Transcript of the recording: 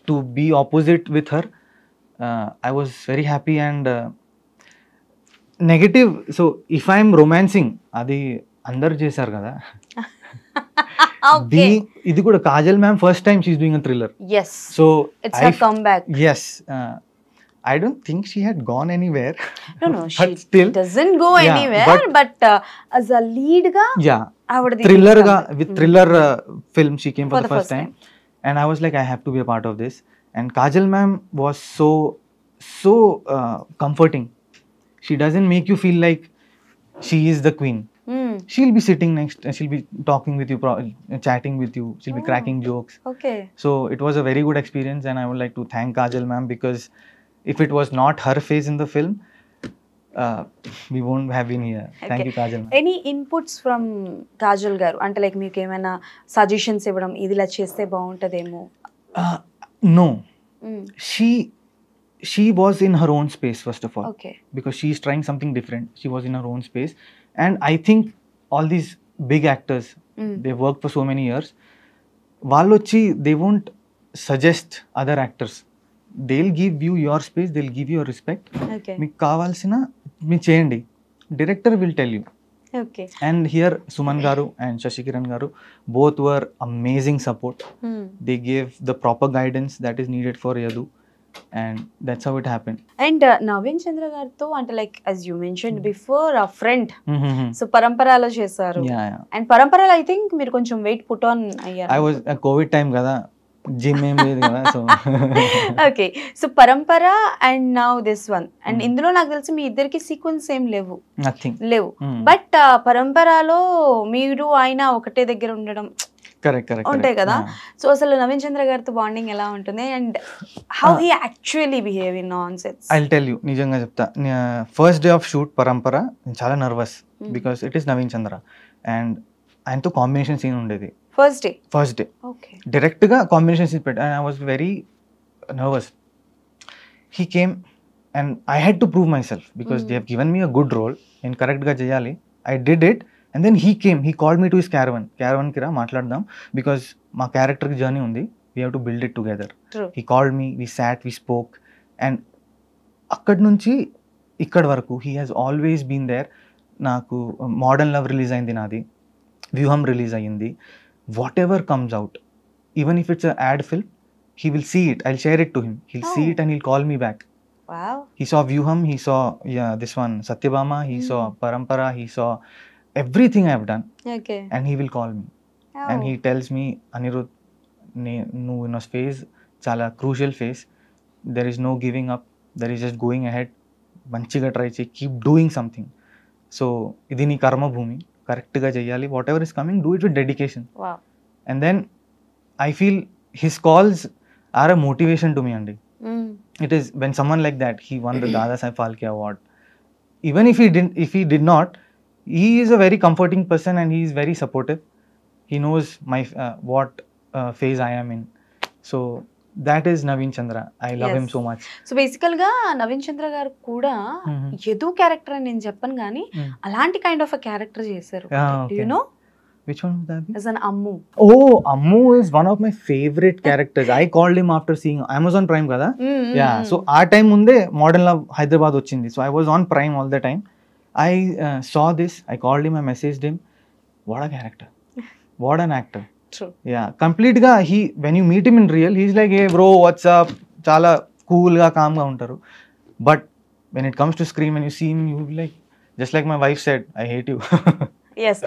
to be opposite with her, I was very happy. And negative, so if I'm romancing అది అందరు చేశారు కదా. Okay. ఇది కూడా Kajal ma'am first time she's doing a thriller. Yes. So It's her comeback. Yes, I don't think she had gone anywhere. No, But she still, doesn't go yeah, anywhere. But as a lead ga, yeah, avada thriller ga, with thriller film she came for the first time. time. And I was like, I have to be a part of this. And Kajal ma'am was so comforting. She doesn't make you feel like she is the queen. She'll be sitting next, she'll be talking with you, chatting with you, she'll be cracking jokes. Okay. So it was a very good experience, and I would like to thank Kajal ma'am, because if it was not her face in the film, we won't have been here. Thank Okay. you, Kajal ma'am. Any inputs from Kajal garu? అంటే like మీకు ఏమైనా suggestions ఇవ్వడం, ఇది ఇలా చేస్తే బాగుంటదేమో? No, she was in her own space first of all. Okay. Because she is trying something different. She was in her own space, and I think all these big actors, they worked for so many years. Vallochi, they won't suggest other actors. They'll give you your space, they'll give you your respect. Okay. మీకు కావాల్సిన మీరు చేయండి, director will tell you. Okay. And here Suman garu and Shashi Kiran garu both were amazing support. They gave the proper guidance that is needed for Yadu, and that's how it happened. And Naveen Chandra గారితో అంటే like as you mentioned before a friend, so పరంపరలో చేశారు. Yeah. And పరంపరలో I think మీరు కొంచెం weight put on అయ్యారు. I was COVID time కదా, gym ఏం లేదు కదా, so okay. So Parampara and now this one, and ఇందులో నాకు తెలిసి మీ ఇద్దరికి సీక్వెన్స్ ఏం లేవు. నథింగ్. లేవు. బట్ పరంపరలో మీరు ఆయన ఒకటే దగ్గర ఉండడం కరెక్ట్ ఉంటాయి కదా. సో అసలు నవీన్ చంద్ర గారితో బాండింగ్ ఎలా ఉంటుంది, and how he actually behave in on sets? I will tell you, నిజంగా చెప్తా. First day of shoot Parampara నేను చాలా nervous, because it is Naveen Chandra, and ఆయనతో కాంబినేషన్ సీన్ ఉండేది ఫస్ట్ డే. ఓకే. డైరెక్ట్గా కాంబినేషన్ సీన్ పెట్టా, and I was very nervous. He came and I had to prove myself, because they have given me a good role, నేను కరెక్ట్గా చేయాలి. I did it. And then he came, he called me to his caravan కి రా మాట్లాడదాం, because మా క్యారెక్టర్కి journey ఉంది, we have to build it together. True. He called me, we sat, we spoke, and అక్కడి నుంచి ఇక్కడి వరకు he has always been there. నాకు మోడర్న్ లవ్ రిలీజ్ అయింది, నాది వ్యూహం రిలీజ్ అయ్యింది. What ever comes out, even if it's ad film, he will see it, I'll share it to him, he'll see it and he'll call me back. Wow. He saw Vyuham, he saw this one Satyabama, he saw Parampara, he saw everything I have done. Okay. And he will call me. Oh. And he tells me, Anirudh, నువ్వు ఉన్న phase చాలా crucial phase, there is no giving up, there is just going ahead, మంచిగా try చేయి, keep doing something. So ఇది నీ కర్మభూమి, కరెక్ట్గా చేయాలి, whatever is coming, do it with dedication. And then I feel his calls are a motivation to me అండి. It is when someone like that, he won the Dada Saib Phalke award. Even if he did not, he is a very comforting person and he is very supportive. He knows my what phase I am in. So that is Naveen Chandra. I love him so much. So బేసికల్ గా నవీన్ చంద్ర గారు కూడా ఎదు character అని నేను చెప్పను కానీ అలాంటి కైండ్ ఆఫ్ అ క్యారెక్టర్ చేశారు. Do you know? Which one would that be? As an Ammu. Oh, Ammu is one of my favorite characters. I called him after seeing Amazon Prime kada. Yeah, so our time munde Modern Love Hyderabad ochindi. So I was on Prime all the time. I saw this, I called him, I messaged him. What a character. What an actor. True. Yeah, complete ga when you meet him in real, he's like, hey bro, what's up? Chala cool ga, calm ga untaru. But when it comes to screen, when you see him, you like, just like my wife said, I hate you. Yes.